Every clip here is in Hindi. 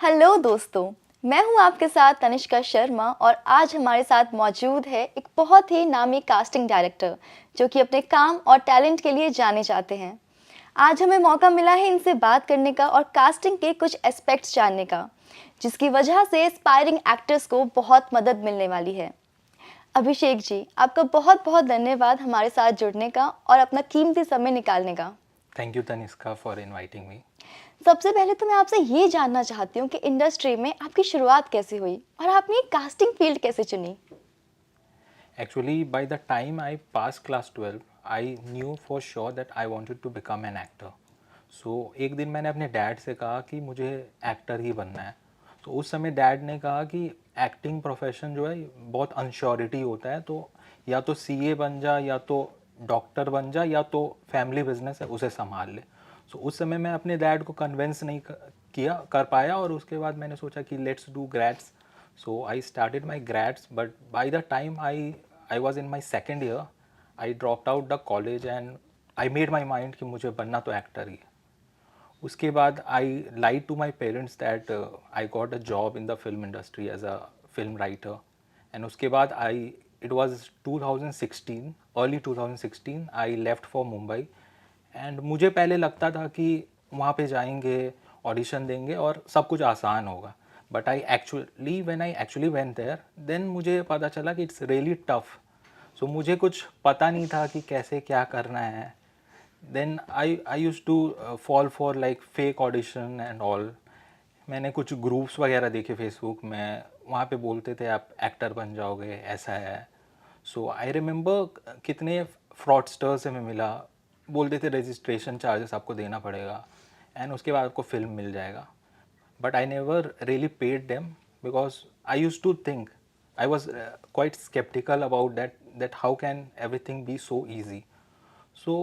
हेलो दोस्तों, मैं हूं आपके साथ तनिष्का शर्मा और आज हमारे साथ मौजूद है एक बहुत ही नामी कास्टिंग डायरेक्टर जो कि अपने काम और टैलेंट के लिए जाने जाते हैं। आज हमें मौका मिला है इनसे बात करने का और कास्टिंग के कुछ एस्पेक्ट्स जानने का, जिसकी वजह से एस्पायरिंग एक्टर्स को बहुत मदद मिलने वाली है। अभिषेक जी, आपका बहुत बहुत धन्यवाद हमारे साथ जुड़ने का और अपना कीमती समय निकालने का। Thank you, Taniska, for inviting me. सबसे पहले तो मैं आपसे ये जानना चाहती हूँ कि इंडस्ट्री में आपकी शुरुआत कैसे हुई और आपने कास्टिंग फील्ड कैसे चुनी? Actually, by the time I passed class 12, I knew for sure that I wanted to become an actor. So एक दिन मैंने अपने डैड से कहा कि मुझे एक्टर ही बनना है। तो उस समय डैड ने कहा कि एक्टिंग प्रोफेशन जो है बहुत अनश्योरिटी होता है, तो या तो सीए बन जा, या तो डॉक्टर बन जा, या तो फैमिली बिजनेस है उसे संभाल ले। सो उस समय मैं अपने डैड को कन्विंस नहीं कर पाया, और उसके बाद मैंने सोचा कि let's do grades. So I started my grads, but by the time I was in my second year, I dropped out the college and I made my mind कि मुझे बनना तो एक्टर ही है. उसके बाद I lied to my parents that I got a job in the film industry as a film writer. And उसके बाद it was 2016, early 2016, I left for Mumbai. And मुझे पहले लगता था कि वहाँ पे जाएंगे, ऑडिशन देंगे और सब कुछ आसान होगा. But when I actually went there, then मुझे पता चला कि it's really tough. So मुझे कुछ पता नहीं था कि कैसे क्या करना है. Then I used to fall for like fake audition and all. मैंने कुछ ग्रुप्स वगैरह देखे फेसबुक में, वहाँ पे बोलते थे आप एक्टर बन जाओगे, ऐसा है. सो आई रिमेंबर कितने फ्रॉडस्टर्स से मैं मिला, बोलते थे रजिस्ट्रेशन चार्जेस आपको देना पड़ेगा एंड उसके बाद आपको फिल्म मिल जाएगा. But I never really paid them because I used to think, I was quite skeptical about that how can everything be so easy. So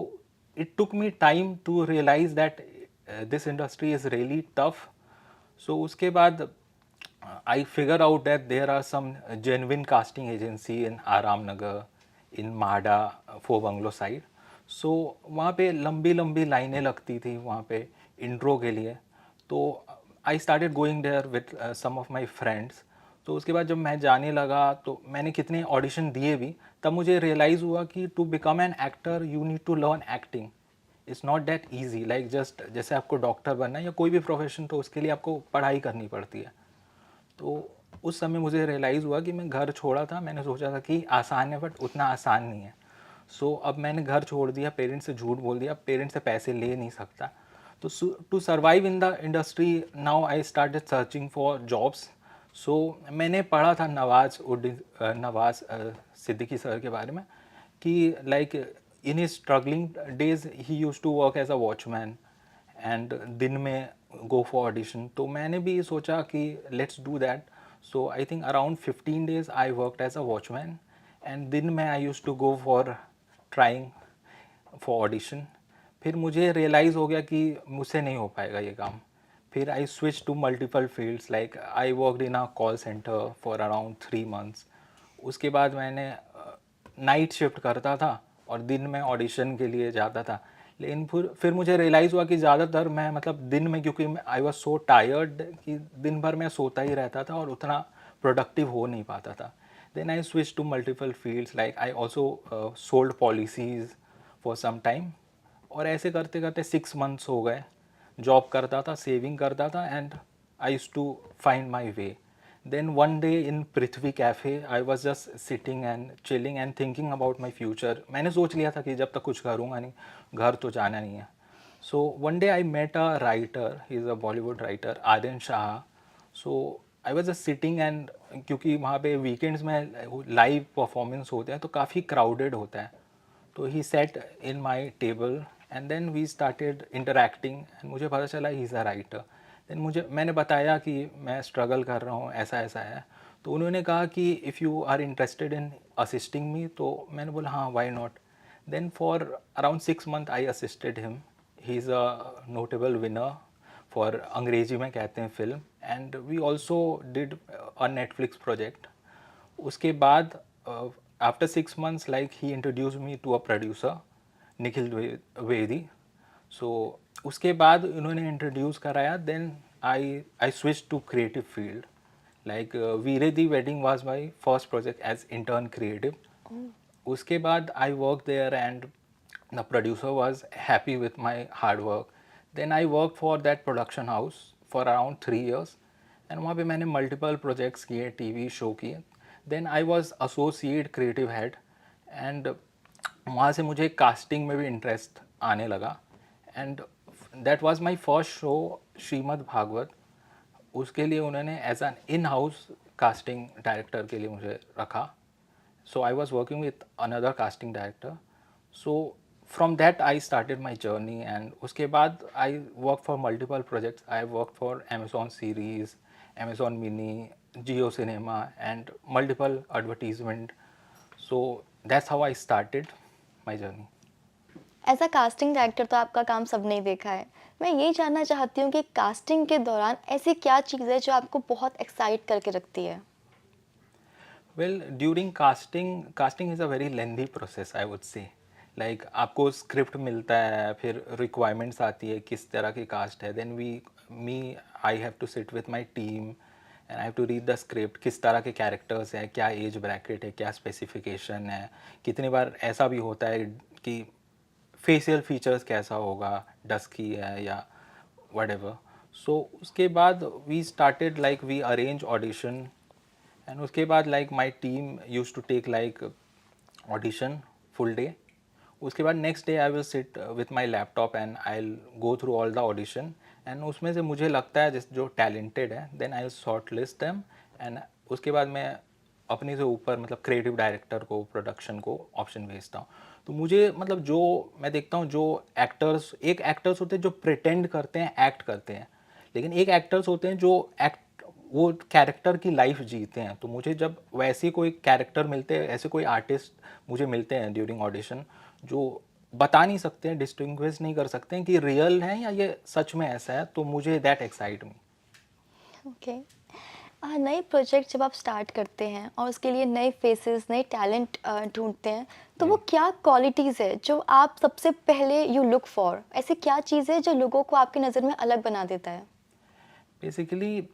it took me time to realize that this industry is really tough. So उसके बाद I figure out that there are some genuine casting agency in Aram Nagar, in Mahda, Four Bungalow side. So वहाँ पे लंबी लंबी लाइनें लगती थी वहाँ पे इंट्रो के लिए. तो I started going there with some of my friends. तो उसके बाद जब मैं जाने लगा तो मैंने कितने ऑडिशन दिए भी, तब मुझे रियलाइज़ हुआ कि to become an actor you need to learn acting. It's not that easy, like just जैसे आपको डॉक्टर बनना है या कोई भी प्रोफेशन, तो उसके लिए आपको पढ़ाई करनी पड़ती है. तो उस समय मुझे रियलाइज़ हुआ कि मैं घर छोड़ा था, मैंने सोचा था कि आसान है, बट उतना आसान नहीं है. सो अब मैंने घर छोड़ दिया, पेरेंट्स से झूठ बोल दिया, पेरेंट्स से पैसे ले नहीं सकता. तो to survive in the industry now I started searching for jobs. So मैंने पढ़ा था नवाज सिद्दीकी सर के बारे में कि like in his struggling days he used to work as a watchman and दिन में गो फॉर ऑडिशन. तो मैंने भी सोचा कि let's do that. So I think around 15 days I worked as a watchman and दिन में I use to go for trying for audition. फिर मुझे रियलाइज़ हो गया कि मुझसे नहीं हो पाएगा ये काम. फिर I switch to multiple fields, like I worked in a call centre for around 3 months. उसके बाद मैंने नाइट शिफ्ट करता था और दिन में ऑडिशन के लिए जाता था. लेकिन फिर मुझे रियलाइज़ हुआ कि ज़्यादातर मैं मतलब दिन में, क्योंकि आई वॉज सो टायर्ड कि दिन भर मैं सोता ही रहता था और उतना प्रोडक्टिव हो नहीं पाता था. Then I switch to multiple fields, like I also sold policies for some time. और ऐसे करते करते 6 months हो गए. जॉब करता था, सेविंग करता था, and I use to find my way. Then one day in Prithvi cafe I was just sitting and chilling and thinking about my future. मैंने सोच लिया था कि जब तक कुछ करूँगा नहीं, घर तो जाना नहीं है. So one day I met a writer, he is a Bollywood writer, Aryan Shah. So I was just sitting and क्योंकि वहाँ पे वीकेंड्स में लाइव परफॉर्मेंस होते हैं तो काफ़ी क्राउडेड होता है. तो he set in my table and then we started interacting and मुझे पता चला he is a writer. Then मैंने बताया कि मैं स्ट्रगल कर रहा हूँ, ऐसा ऐसा है. तो उन्होंने कहा कि if you are interested in assisting me, तो मैंने बोला हाँ, why not. Then for around 6 months I assisted him. He is a notable winner for, अंग्रेजी में कहते हैं film, and we also did a Netflix project. उसके बाद after 6 months, like he introduce me to a producer, Nikhil Vedi. So उसके बाद उन्होंने इंट्रोड्यूस कराया. Then I switched to creative field. Like Veere Di Wedding was my first project as intern creative. उसके बाद I worked there and the producer was happy with my hard work. Then I worked for that production house for around 3 years and वहाँ पे मैंने multiple projects किए, TV show किए. Then I was associate creative head and वहाँ से मुझे कास्टिंग में भी इंटरेस्ट आने लगा and that was my first show Shrimad Bhagwat. उसके लिए उन्होंने as an in house casting director के लिए मुझे रखा. So I was working with another casting director. So from that I started my journey and उसके बाद I work for multiple projects. I work for Amazon series, Amazon mini, Jio cinema and multiple advertisement. So that's how I started my journey. As a casting director तो आपका काम सबने ही देखा है. मैं ये जानना चाहती हूँ कि कास्टिंग के दौरान ऐसी क्या चीज़ है जो आपको बहुत एक्साइट करके रखती है. Well, during casting is a very lengthy process, I would say. Like आपको स्क्रिप्ट मिलता है, फिर रिक्वायरमेंट्स आती है किस तरह की कास्ट है. Then I have to sit with my team and I have to read the script. किस तरह के कैरेक्टर्स हैं, क्या एज ब्रैकेट है, क्या स्पेसिफिकेशन है. कितनी बार ऐसा भी होता है कि फेशियल फीचर्स कैसा होगा, डस्की है या whatever. सो उसके बाद we started like we arrange audition and उसके बाद like my team used to take like audition full day. उसके बाद next day I will sit with my laptop and I will go through all the audition and उसमें से मुझे लगता है जिस जो टैलेंटेड है then I will short list them and उसके बाद मैं अपने से ऊपर मतलब क्रिएटिव डायरेक्टर को, प्रोडक्शन को ऑप्शन भेजता हूँ. तो मुझे मतलब जो मैं देखता हूँ जो एक्टर्स, एक एक्टर्स होते हैं जो प्रिटेंड करते हैं, एक्ट करते हैं, लेकिन एक एक्टर्स होते हैं जो एक्ट वो कैरेक्टर की लाइफ जीते हैं. तो मुझे जब वैसे कोई कैरेक्टर मिलते हैं, ऐसे कोई आर्टिस्ट मुझे मिलते हैं ड्यूरिंग ऑडिशन जो बता नहीं सकते हैं, डिस्टिंग्विश नहीं कर सकते हैं कि रियल है या ये सच में ऐसा है, तो मुझे दैट एक्साइट मी. ओके. नए प्रोजेक्ट जब आप स्टार्ट करते हैं और उसके लिए नए फेसेस, नए टैलेंट ढूंढते हैं, तो वो क्या क्वालिटीज़ है जो आप सबसे पहले यू लुक फॉर. ऐसी क्या चीज़ है जो लोगों को आपकी नज़र में अलग बना देता है. बेसिकली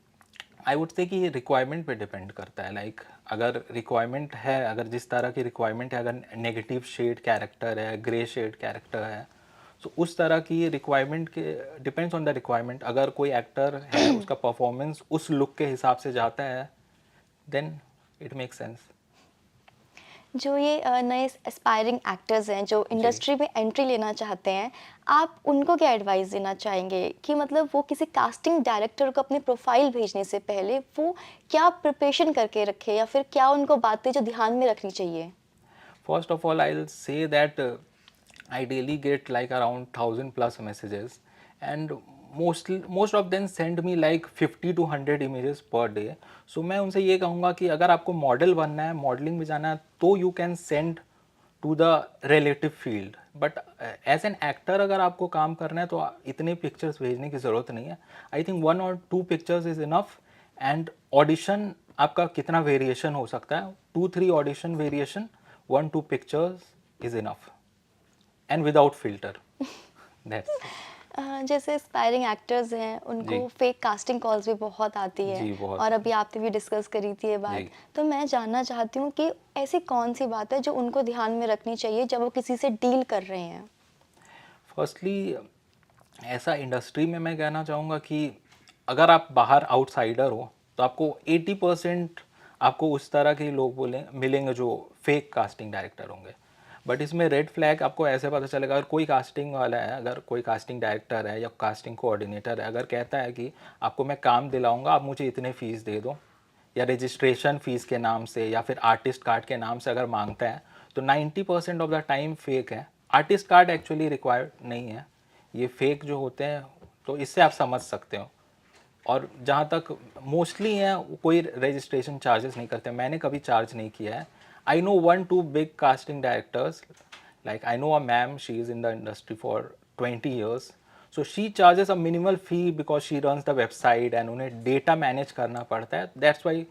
आई वुड से कि ये रिक्वायरमेंट पे डिपेंड करता है. लाइक अगर रिक्वायरमेंट है, अगर जिस तरह की रिक्वायरमेंट है, अगर नेगेटिव शेड कैरेक्टर है, ग्रे शेड कैरेक्टर है, तो उस तरह की रिक्वायरमेंट के डिपेंड्स ऑन द रिक्वायरमेंट. अगर कोई एक्टर है उसका परफॉर्मेंस उस लुक के हिसाब से जाता है देन इट मेक सेंस. जो ये नए एस्पायरिंग एक्टर्स हैं जो इंडस्ट्री में एंट्री लेना चाहते हैं, आप उनको क्या एडवाइस देना चाहेंगे कि मतलब वो किसी कास्टिंग डायरेक्टर को अपनी प्रोफाइल भेजने से पहले वो क्या प्रिपरेशन करके रखे या फिर क्या उनको बातें जो ध्यान में रखनी चाहिए. First of all, I'll say that I daily get like around 1,000 plus messages, and most of them send me like 50 to 100 images per day. So मैं उनसे ये कहूँगा कि अगर आपको मॉडल बनना है, मॉडलिंग में जाना है, तो you can send to the relative field. But as an actor अगर आपको काम करना है तो इतने पिक्चर्स भेजने की ज़रूरत नहीं है. I think 1 or 2 pictures is enough. And audition आपका कितना वेरिएशन हो सकता है, 2-3 audition variation, 1-2 pictures is enough and without filter. That's it. जैसे एस्पायरिंग एक्टर्स हैं उनको जी. फेक कास्टिंग कॉल्स भी बहुत आती है जी, बहुत. और अभी आपने भी डिस्कस करी थी ये बात. जी. तो मैं जानना चाहती हूँ कि ऐसी कौन सी बात है जो उनको ध्यान में रखनी चाहिए जब वो किसी से डील कर रहे हैं. फर्स्टली ऐसा इंडस्ट्री में मैं कहना चाहूँगा कि अगर आप बाहर आउटसाइडर हो तो आपको 80% आपको उस तरह के लोग मिलेंगे जो फेक कास्टिंग डायरेक्टर होंगे. बट इसमें रेड फ्लैग आपको ऐसे पता चलेगा अगर कोई कास्टिंग वाला है, अगर कोई कास्टिंग डायरेक्टर है या कास्टिंग कोऑर्डिनेटर है, अगर कहता है कि आपको मैं काम दिलाऊंगा, आप मुझे इतने फ़ीस दे दो, या रजिस्ट्रेशन फ़ीस के नाम से या फिर आर्टिस्ट कार्ड के नाम से अगर मांगता है, तो 90% ऑफ द टाइम फेक है. आर्टिस्ट कार्ड एक्चुअली रिक्वायर्ड नहीं है, ये फेक जो होते हैं. तो इससे आप समझ सकते हो. और जहाँ तक मोस्टली हैं कोई रजिस्ट्रेशन चार्जेस नहीं करते. मैंने कभी चार्ज नहीं किया है. I know 1-2 big casting directors. Like I know a ma'am, she is in the industry for 20 years. So she charges a minimal fee because she runs the website and उन्हें डेटा मैनेज करना पड़ता है. That's why.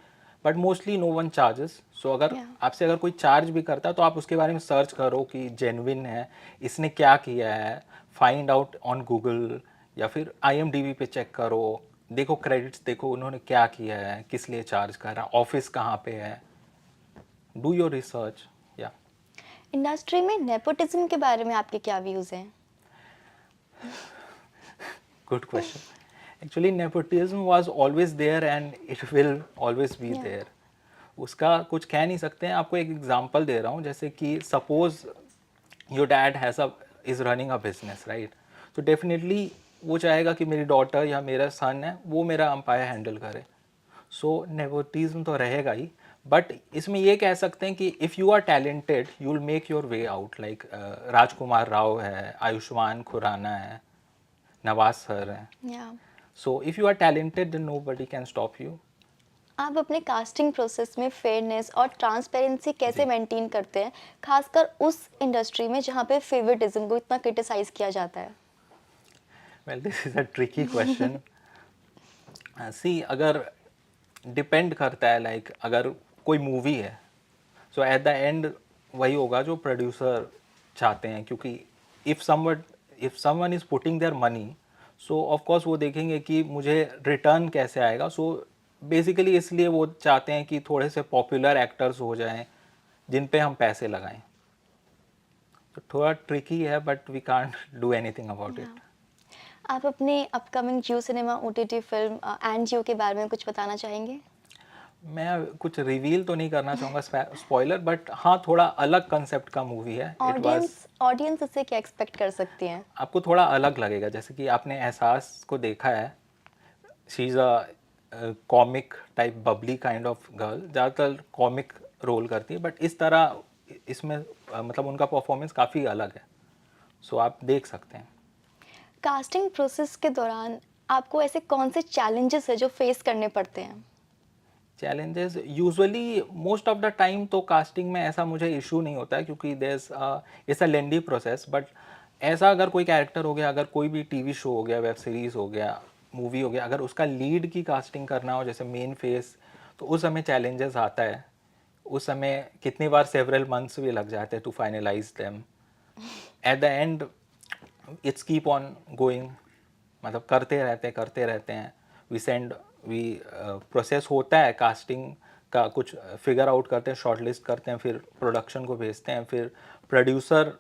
But mostly no one charges. So अगर आपसे अगर कोई चार्ज भी करता है तो आप उसके बारे में सर्च करो कि जेन्युइन है, इसने क्या किया है, फाइंड आउट ऑन गूगल या फिर IMDb पे चेक करो, देखो क्रेडिट्स, देखो उन्होंने क्या किया है, किस लिए चार्ज कर रहा है, ऑफिस कहाँ पे है, डू योर रिसर्च। या इंडस्ट्री में नेपोटिज्म के बारे में आपके क्या व्यूज़ हैं? Good question. Actually nepotism was always there and it will always be Yeah. There. उसका कुछ कह नहीं सकते हैं। आपको एक एग्जांपल दे रहा हूँ, जैसे कि suppose your dad has a is running a business, right? तो डेफिनेटली वो चाहेगा कि मेरी डॉटर या मेरा सन है वो मेरा अंपायर हैंडल करे। सो नेपोटिज्म तो रहेगा ही, बट इसमें ये कह सकते हैं कि if you are talented you will make your way out. Like Rajkummar Rao है, आयुष्मान खुराना है, नवाज सर हैं। Yeah. So if you are talented then nobody can stop you. आप अपने कास्टिंग प्रोसेस में फेयरनेस और ट्रांसपेरेंसी कैसे जी। मेंटेन करते हैं, खासकर उस इंडस्ट्री में जहाँ पे फेवरेटिज्म को इतना क्रिटिसाइज किया जाता है? Well this is a tricky question. See, अगर डिपेंड करता है, लाइक अगर कोई मूवी है सो एट द एंड वही होगा जो प्रोड्यूसर चाहते हैं, क्योंकि if someone is putting their money, so of course वो देखेंगे कि मुझे रिटर्न कैसे आएगा। सो बेसिकली इसलिए वो चाहते हैं कि थोड़े से पॉपुलर एक्टर्स हो जाएं जिन पे हम पैसे लगाएं। तो थोड़ा ट्रिकी है, but we can't do anything about it. आप अपने upcoming Jio cinema OTT film and Jio के बारे में कुछ बताना चाहेंगे? मैं कुछ रिवील तो नहीं करना चाहूँगा स्पॉइलर, बट हाँ थोड़ा अलग कंसेप्ट का मूवी है। इट वाज, ऑडियंस ऑडियंस इससे क्या एक्सपेक्ट कर सकती है? आपको थोड़ा अलग लगेगा। जैसे कि आपने एहसास को देखा है, she is a comic type Babli kind of girl, ज़्यादातर कॉमिक रोल करती है, बट इस तरह इसमें मतलब उनका परफॉर्मेंस काफ़ी अलग है। सो आप देख सकते हैं। कास्टिंग प्रोसेस के दौरान आपको ऐसे कौन से चैलेंजेस है जो फेस करने पड़ते हैं? Challenges usually most of the time तो कास्टिंग में ऐसा मुझे इशू नहीं होता है, क्योंकि there it's a lengthy process. But ऐसा अगर कोई कैरेक्टर हो गया, अगर कोई भी टीवी शो हो गया, वेब सीरीज़ हो गया, मूवी हो गया, अगर उसका लीड की कास्टिंग करना हो, जैसे मेन फेस, तो उस समय चैलेंजेस आता है। उस समय कितनी बार सेवरल मंथ्स भी लग जाते हैं to finalise them. At the end it's keep on going, मतलब करते रहते हैं। वी सेंड वी प्रोसेस होता है कास्टिंग का, कुछ फिगर आउट करते हैं, शॉर्ट लिस्ट करते हैं, फिर प्रोडक्शन को भेजते हैं, फिर प्रोड्यूसर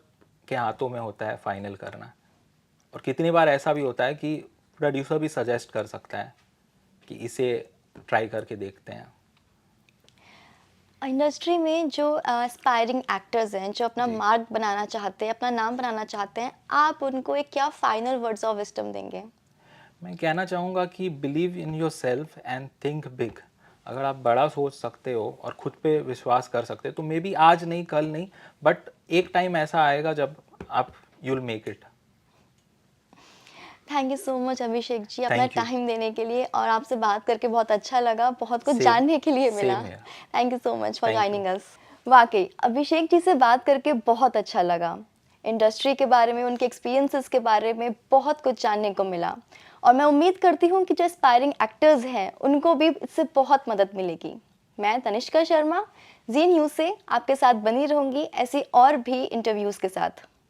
के हाथों में होता है फाइनल करना। और कितनी बार ऐसा भी होता है कि प्रोड्यूसर भी सजेस्ट कर सकता है कि इसे ट्राई करके देखते हैं। इंडस्ट्री में जो एस्पायरिंग एक्टर्स हैं, जो अपना जी। मार्क बनाना चाहते हैं, अपना नाम बनाना चाहते हैं, आप उनको एक क्या फाइनल वर्ड्स ऑफ विजडम देंगे? मैं कहना चाहूँगा कि believe in your self and think big. अगर आप बड़ा सोच सकते हो और खुद पे विश्वास कर सकते हो, तो मे बी आज नहीं, कल नहीं, बट एक टाइम ऐसा आएगा जब आप you will make it. Thank you so much Abhishek ji, अपना थैंक यू। टाइम देने के लिए, और आपसे बात करके बहुत अच्छा लगा, बहुत कुछ सेम, जानने के लिए मिला। Same here. Thank you so much for thank you. Joining us. वाकई अभिषेक जी से बात करके बहुत अच्छा लगा। इंडस्ट्री के बारे में, उनके एक्सपीरियंसेस के बारे में बहुत कुछ जानने को मिला, और मैं उम्मीद करती हूँ कि जो एस्पायरिंग एक्टर्स हैं उनको भी इससे बहुत मदद मिलेगी। मैं तनिष्का शर्मा, जी न्यूज़ से आपके साथ बनी रहूँगी ऐसी और भी इंटरव्यूज़ के साथ।